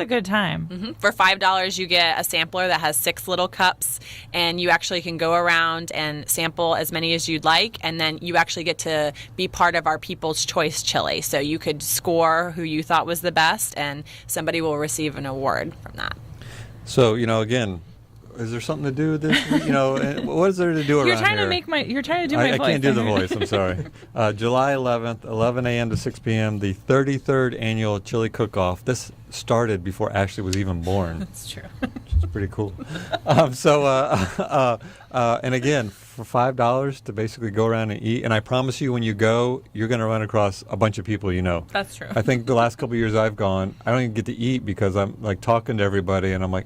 good time. For $5, you get a sampler that has 6 little cups, and you actually can go around and sample as many as you'd like, and then you actually get to be part of our People's Choice chili. So you could score who you thought was the best, and somebody will receive an award from that. So, again, is there something to do with this? What is there to do around You're trying here? to do my voice. I can't do the voice. I'm sorry. July 11th, 11 a.m. to 6 p.m., the 33rd annual chili cook-off. This started before Ashley was even born. That's true. It's pretty cool. And again, for $5 to basically go around and eat. And I promise you, when you go, you're going to run across a bunch of people you know. That's true. I think the last couple of years I've gone, I don't even get to eat because I'm like talking to everybody, and I'm like.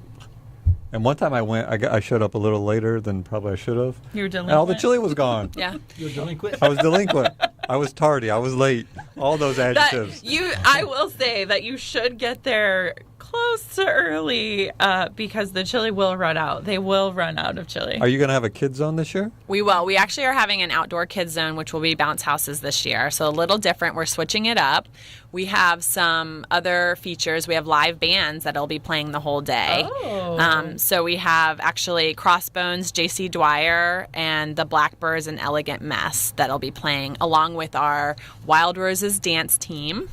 And one time I went, I showed up a little later than probably I should have. You were And all delinquent. the chili was gone. Yeah. You're delinquent. I was delinquent. I was tardy. I was late. All those adjectives. I will say that you should get there close to early because the chili will run out. They will run out of chili. Are you going to have a kid zone this year? We will. We actually are having an outdoor kids zone, which will be bounce houses this year. So a little different. We're switching it up. We have some other features. We have live bands that'll be playing the whole day. Oh. So we have actually Crossbones, JC Dwyer, and the Blackbirds and Elegant Mess that'll be playing along with our Wild Roses dance team.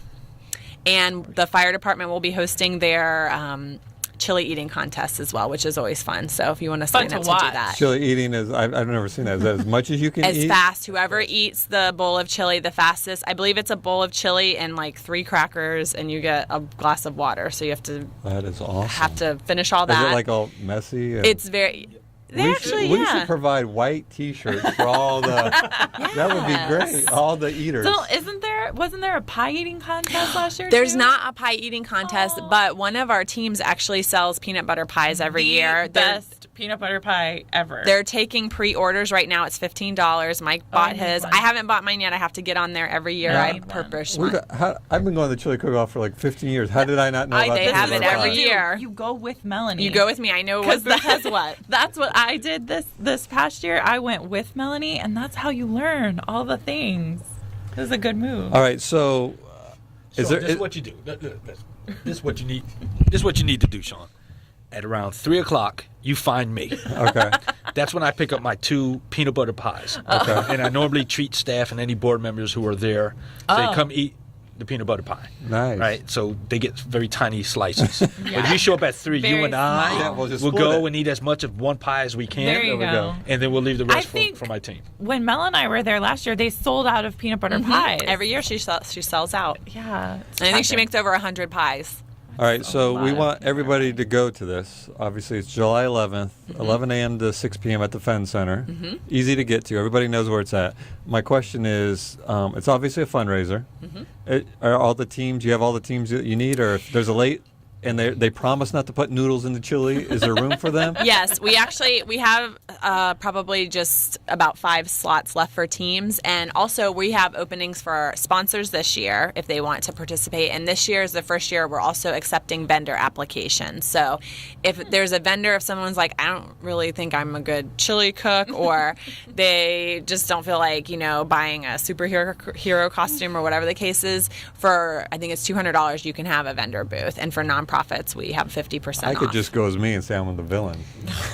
And the fire department will be hosting their chili eating contest as well, which is always fun. So if you want to sign up to do that. Chili eating is, I've never seen that. Is that as much as you can eat? As fast. Whoever eats the bowl of chili the fastest, I believe it's a bowl of chili and like 3 crackers, and you get a glass of water. So you have That is awesome. to finish all that. Is it like all messy? It's very... We should provide white T-shirts for all the. That would be great. All the eaters. So wasn't there a pie eating contest last year? There's too? not a pie eating contest, but one of our teams actually sells peanut butter pies every year. Best peanut butter pie ever. They're taking pre-orders right now. It's $15. Mike bought his. I haven't bought mine yet. I have to get on there every year. I purpose. I've been going to the chili cook-off for like 15 years. How did I not know about They this? have it every year. You go with Melanie. You go with me. I know what has what. That's what I did this past year. I went with Melanie, and that's how you learn all the things. It was a good move. All right, so This is what you do. This is what you need. This is what you need to do, Sean. At around 3:00, you find me. Okay. That's when I pick up my 2 peanut butter pies. Okay. And I normally treat staff and any board members who are there. They come eat the peanut butter pie. Nice. Right? So they get very tiny slices. But if you show up at 3, Very you and I small. Yeah, we'll just will split go it. and eat as much of one pie as we can. There you go. And then we'll leave the rest think- for my team. When Mel and I were there last year, they sold out of peanut butter pies. Every year she sells out. Yeah. And I think she makes over 100 pies. All right, so we lot. want everybody to go to this. Obviously, it's July 11th, 11 a.m. to 6 p.m. at the Fenn Center. Easy to get to. Everybody knows where it's at. My question is, it's obviously a fundraiser. Are all the teams, do you have all the teams that you need? Or if there's a late, and they promise not to put noodles in the chili, is there room for them? Yes, we have probably just about 5 slots left for teams, and also we have openings for sponsors this year if they want to participate. And this year is the first year we're also accepting vendor applications. So if there's a vendor, if someone's like, I don't really think I'm a good chili cook, or they just don't feel like buying a superhero costume or whatever the case is, for I think it's $200 you can have a vendor booth, and for nonprofits we have 50% I off. could just go as me and say I'm the villain.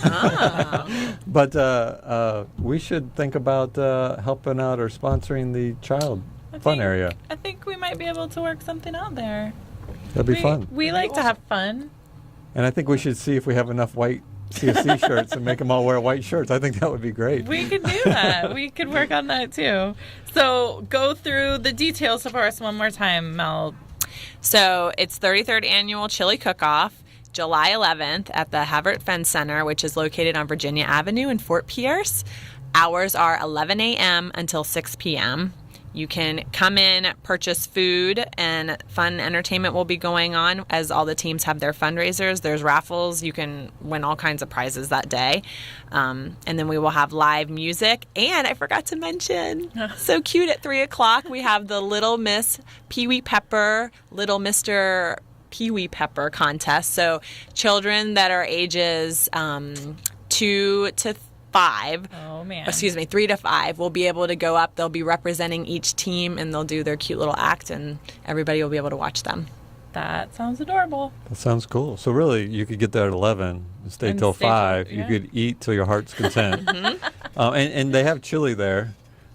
Ah. But we should think about helping out or sponsoring the child fun area. I think we might be able to work something out there. That'd be fun. We like to have fun. And I think we should see if we have enough white CFC shirts and make them all wear white shirts. I think that would be great. We could do that. We could work on that too. So go through the details for us one more time, Mel. So it's 33rd Annual Chili Cook-Off, July 11th at the Havert Fenn Center, which is located on Virginia Avenue in Fort Pierce. Hours are 11 a.m. until 6 p.m. You can come in, purchase food, and fun entertainment will be going on as all the teams have their fundraisers. There's raffles. You can win all kinds of prizes that day. And then we will have live music. And I forgot to mention, so cute, at 3 o'clock, we have the Little Miss Pee-wee Pepper, Little Mr. Pee-wee Pepper contest. So children that are ages 2 to 5, Oh man. 3 to 5 will be able to go up. They'll be representing each team, and they'll do their cute little act, and everybody will be able to watch them. That sounds adorable. That sounds cool. So really, you could get there at 11 and stay till 5. yeah. You could eat till your heart's content. And they have chili there.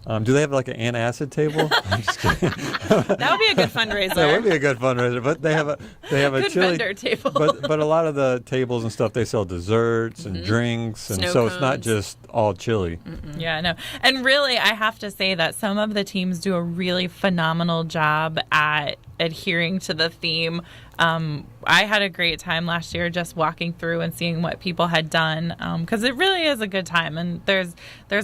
Do they have like an antacid table? I'm just kidding. That would be a good fundraiser. That would be a good fundraiser. But they have a Good chili vendor table. But a lot of the tables and stuff, they sell desserts and drinks, and Snow so it's not cones. just all chili. Yeah, I know. And really, I have to say that some of the teams do a really phenomenal job at adhering to the theme. I had a great time last year just walking through and seeing what people had done, because it really is a good time, and there's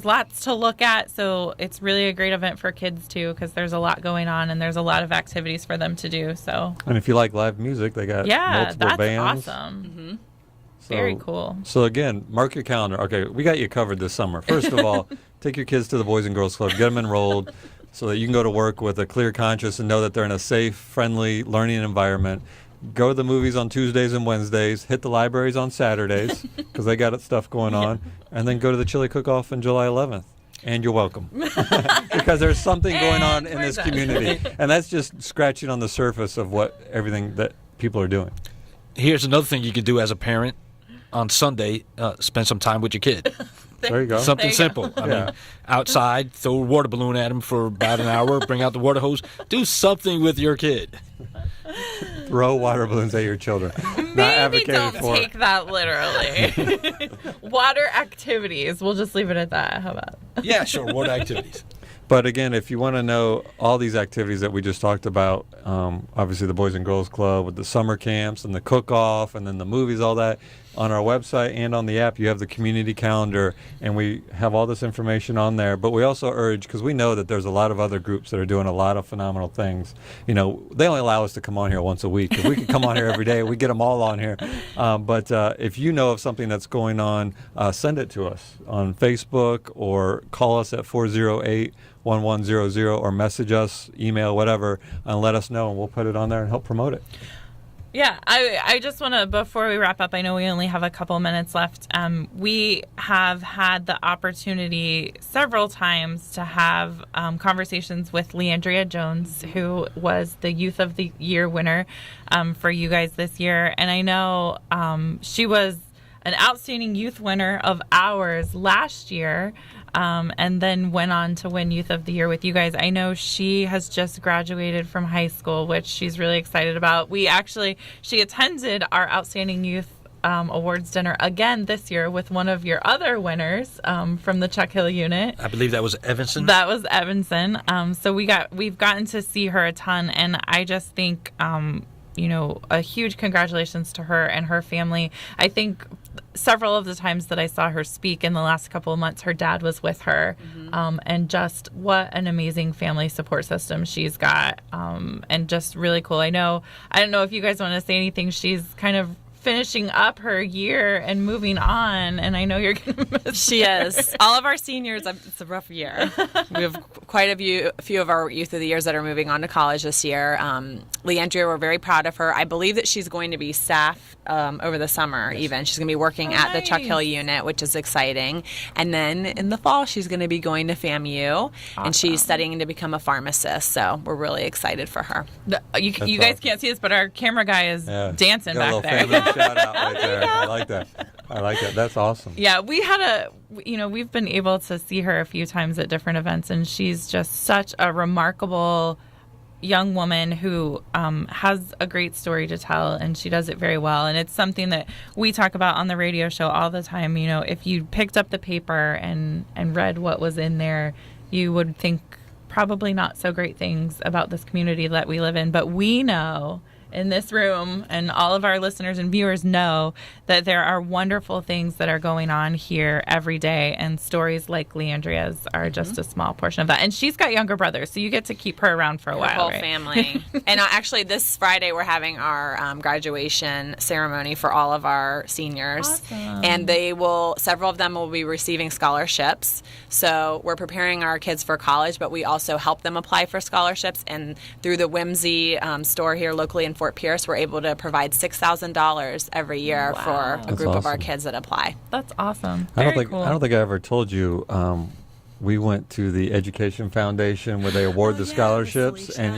lots to look at. So it's really a great event for kids too, because there's a lot going on and there's a lot of activities for them to do. So And if you like live music, they got yeah, multiple that's bands. awesome. So- Very cool. So again, mark your calendar. Okay, we got you covered this summer. First of all, take your kids to the Boys and Girls Club, get them enrolled, so that you can go to work with a clear conscience and know that they're in a safe, friendly learning environment. Go to the movies on Tuesdays and Wednesdays. Hit the libraries on Saturdays because they got stuff going on. And then go to the Chili Cook-Off on July 11th. And you're welcome. Because there's something going on And in we're this done. community. And that's just scratching on the surface of everything that people are doing. Here's another thing you could do as a parent on Sunday: spend some time with your kid. There you go. Something you simple. I mean, outside, throw a water balloon at him for about an hour, bring out the water hose. Do something with your kid. throw water balloons at your children. Maybe don't take that literally. Water activities. We'll just leave it at that. How about? Yeah, sure. Water activities. But again, if you want to know all these activities that we just talked about, obviously the Boys and Girls Club with the summer camps and the cook-off and then the movies, all that, on our website and on the app, you have the community calendar, and we have all this information on there. But we also urge, because we know that there's a lot of other groups that are doing a lot of phenomenal things. You know, they only allow us to come on here once a week. If we could come on here every day, we get them all on here. But if you know of something that's going on, send it to us on Facebook or call us at 408-1100 or message us, email, whatever, and let us know, and we'll put it on there and help promote it. Yeah, I just want to, before we wrap up, I know we only have a couple minutes left. We have had the opportunity several times to have conversations with Leandria Jones, who was the Youth of the Year winner for you guys this year. And I know she was an outstanding youth winner of ours last year, and then went on to win Youth of the Year with you guys. I know she has just graduated from high school, which she's really excited about. She attended our Outstanding Youth Awards dinner again this year with one of your other winners from the Chuck Hill unit. I believe that was Evanston. That was Evanston. So we've gotten to see her a ton, and I just think a huge congratulations to her and her family. I think several of the times that I saw her speak in the last couple of months, her dad was with her, and just what an amazing family support system she's got, and just really cool. I don't know if you guys want to say anything. She's kind of finishing up her year and moving on, and I know you're going to miss She is. All of our seniors, it's a rough year. We have quite a few of our Youth of the Years that are moving on to college this year. Leandria, we're very proud of her. I believe that she's going to be staff over the summer even. She's going to be working at the Chuck Hill unit, which is exciting. And then in the fall, she's going to be going to FAMU, and she's studying to become a pharmacist. So we're really excited for her. You guys can't see this, but our camera guy is dancing back there. Shout out right there. I like that. That's awesome. Yeah, we've been able to see her a few times at different events, and she's just such a remarkable young woman who has a great story to tell, and she does it very well. And it's something that we talk about on the radio show all the time. You know, if you picked up the paper and read what was in there, you would think probably not so great things about this community that we live in. But we know in this room, and all of our listeners and viewers know, that there are wonderful things that are going on here every day, and stories like Leandria's are just a small portion of that. And she's got younger brothers, so you get to keep her around for a while. Whole right? family. And actually, this Friday we're having our graduation ceremony for all of our seniors, Awesome. and several of them will be receiving scholarships. So we're preparing our kids for college, but we also help them apply for scholarships. And through the Whimsy store here locally in Fort Pierce, we're able to provide $6,000 every year for a group of our kids that apply. That's awesome. I Very cool. don't think I ever told you. We went to the Education Foundation where they award the scholarships, and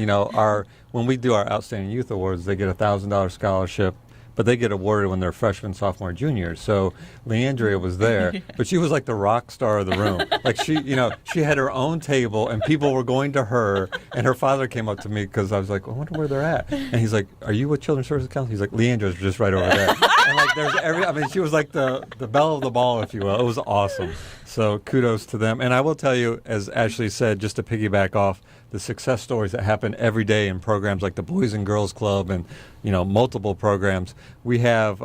when we do our Outstanding Youth Awards, they get a $1,000 scholarship, but they get awarded when they're freshmen, sophomore, juniors. So Leandria was there, but she was like the rock star of the room. Like she had her own table, and people were going to her. And her father came up to me because I was like, I wonder where they're at. And he's like, "Are you with Children's Services Council?" He's like, "Leandria's just right over there." And like, she was like the belle of the ball, if you will. It was awesome. So kudos to them. And I will tell you, as Ashley said, just to piggyback off the success stories that happen every day in programs like the Boys and Girls Club and multiple programs. We have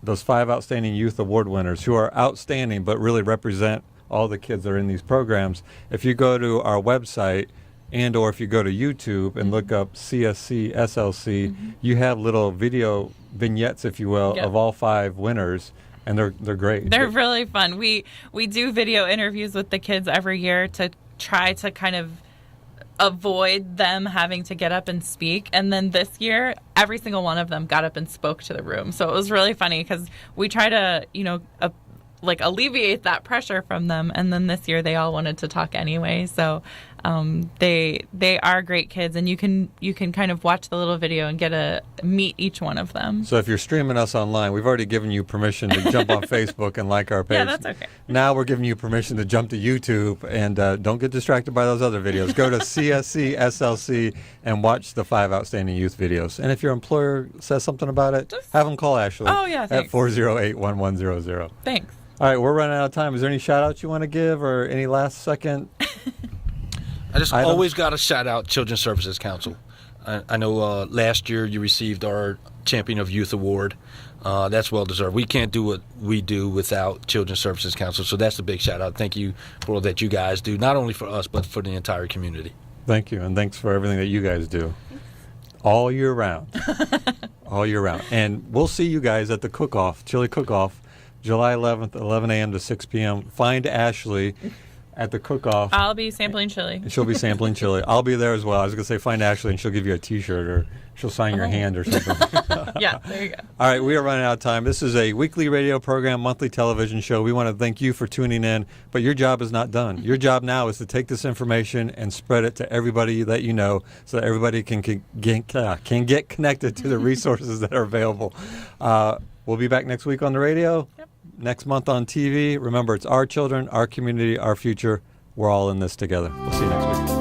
those 5 Outstanding Youth Award winners who are outstanding but really represent all the kids that are in these programs. If you go to our website or if you go to YouTube and look up CSC, SLC, you have little video vignettes, if you will, of all 5 winners. And they're great. They're really fun. We do video interviews with the kids every year to try to kind of avoid them having to get up and speak. And then this year, every single one of them got up and spoke to the room. So it was really funny because we try to, alleviate that pressure from them. And then this year they all wanted to talk anyway. So They are great kids, and you can kind of watch the little video and get to meet each one of them. So if you're streaming us online, we've already given you permission to jump on Facebook and like our page. Yeah, that's okay. Now we're giving you permission to jump to YouTube, and don't get distracted by those other videos. Go to CSC SLC and watch the 5 Outstanding Youth videos. And if your employer says something about it, have them call Ashley at thanks. 408-1100. Thanks. All right, we're running out of time. Is there any shout-outs you want to give or any last-second I just items? always got to shout out Children's Services Council. I know last year you received our Champion of Youth Award. That's well-deserved. We can't do what we do without Children's Services Council, so that's a big shout-out. Thank you for all that you guys do, not only for us, but for the entire community. Thank you, and thanks for everything that you guys do all year round. All year round. And we'll see you guys at the cook-off, chili cook-off, July 11th, 11 a.m. to 6 p.m. Find Ashley at the cook-off. I'll be sampling chili. And she'll be sampling chili. I'll be there as well. I was going to say find Ashley, and she'll give you a T-shirt, or she'll sign your hand or something. Yeah, there you go. All right, we are running out of time. This is a weekly radio program, monthly television show. We want to thank you for tuning in, but your job is not done. Your job now is to take this information and spread it to everybody that you know, so that everybody can get connected to the resources that are available. We'll be back next week on the radio. Yep. Next month on TV. Remember, it's our children, our community, our future. We're all in this together. We'll see you next week.